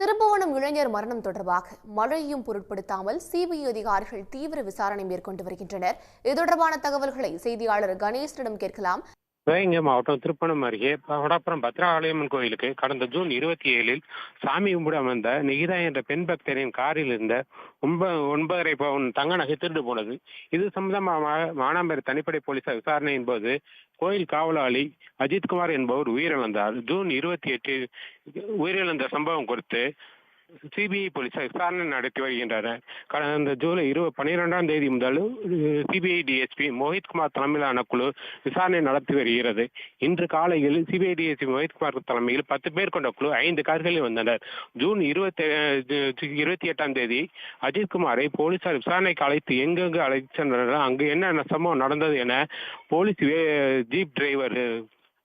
திருப்புவனம் இளைஞர் மரணம் தொடர்பாக மழையும் பொருட்படுத்தாமல் சிபிஐ அதிகாரிகள் தீவிர விசாரணை மேற்கொண்டு வருகின்றனர். இது தொடர்பான தகவல்களை செய்தியாளர் கணேசனிடம் கேட்கலாம். சிவகங்கை மாவட்டம் திருப்பணம் அருகே வடப்புறம் பத்ராலயம்மன் கோயிலுக்கு கடந்த ஜூன் 27 சாமி கும்பிட வந்த நிகிதா என்ற பெண் பக்தரின் காரில் இருந்த 9.5 பவுன் தங்க நகை திருடு போனது. இது சம்பந்தமாக மானாம்பேரி தனிப்படை போலீசார் விசாரணையின் போது கோயில் காவலாளி அஜித்குமார் என்பவர் உயிரிழந்தார். ஜூன் 28 உயிரிழந்த சம்பவம் குறித்து சிபிஐ போலீசார் விசாரணை நடத்தி வருகின்றனர். கடந்த ஜூலை 12ஆம் தேதி முதல் சிபிஐ டிஎஸ்பி மோஹித்குமார் தலைமையிலான குழு விசாரணை நடத்தி வருகிறது. இன்று காலையில் சிபிஐ டிஎஸ்பி மோஹித்குமார் தலைமையில் 10 பேர் கொண்ட குழு 5 கார்களில் வந்தனர். ஜூன் 28ஆம் தேதி அஜித்குமாரை போலீசார் விசாரணைக்கு அழைத்து எங்கெங்கு அழைத்து சென்றனர், அங்கு என்ன சம்பவம் நடந்தது என போலீஸ் ஜீப் டிரைவர்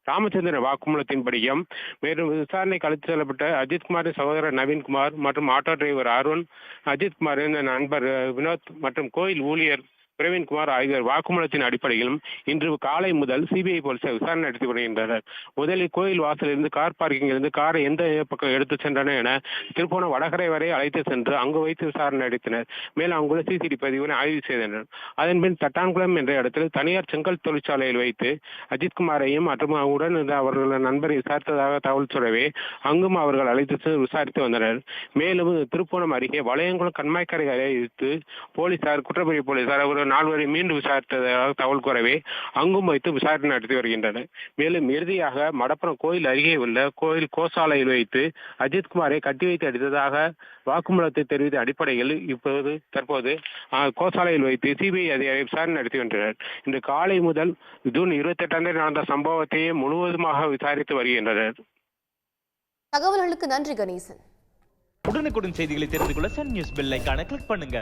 ராமச்சந்திரன் வாக்குமூலத்தின்படியும் மேலும் விசாரணைக்கு அழைத்து செல்லப்பட்ட அஜித்குமாரின் சகோதரர் நவீன்குமார் மற்றும் ஆட்டோ டிரைவர் அருண், அஜித்குமாரின் நண்பர் வினோத் மற்றும் கோயில் ஊழியர் பிரவீன்குமார் ஆகியோர் வாக்குமூலத்தின் அடிப்படையிலும் இன்று காலை முதல் சிபிஐ போலீசார் விசாரணை நடத்தி வருகின்றனர். முதலில் கோயில் வாசலிருந்து கார் பார்க்கிங்கிலிருந்து காரை எந்த பக்கம் எடுத்து சென்றனர் என திருப்போணம் வடகரை வரை அழைத்து சென்று அங்கு வைத்து விசாரணை நடத்தினர். மேலும் அங்குள்ள சிசிடிவி பதிவினை ஆய்வு செய்தனர். அதன்பின் தட்டான்குளம் என்ற இடத்தில் தனியார் செங்கல் தொழிற்சாலையில் வைத்து அஜித்குமாரையும் மற்றும் உடன் இருந்த அவர்களது நண்பரை விசாரித்ததாக தகவல் சொல்லவே அங்கும் அவர்கள் அழைத்து விசாரித்து வந்தனர். மேலும் திருப்போணம் அருகே வளையங்குளம் கண்மாய்க்கரை வைத்து போலீசார் குற்றப்பிரிவு போலீசார் 4 வரை மீண்டும் விசாரித்ததாக தகவல் கூறவே அங்கும் வைத்து விசாரணை நடத்தி வருகின்றனர். மேலும் இறுதியாக மடப்புறம் கோயில் அருகே உள்ள கோயில் கோசாலையில் வைத்து அஜித்குமாரை கட்டி வைத்து அடித்ததாக வாக்குமூலத்தை தெரிவித்த அடிப்படையில் தற்போது கோசாலையில் வைத்து சிபிஐ அதிகாரி விசாரணை நடத்தி வருகின்றனர். இன்று காலை முதல் ஜூன் 28ஆம் தேதி நடந்த சம்பவத்தையே முழுவதுமாக விசாரித்து வருகின்றனர். தகவல்களுக்கு நன்றி கணேசன். உடனுக்குடன் செய்திகளை தெரிந்து கொள்ள சன் நியூஸ் பெல் ஐகானை கிளிக் பண்ணுங்க.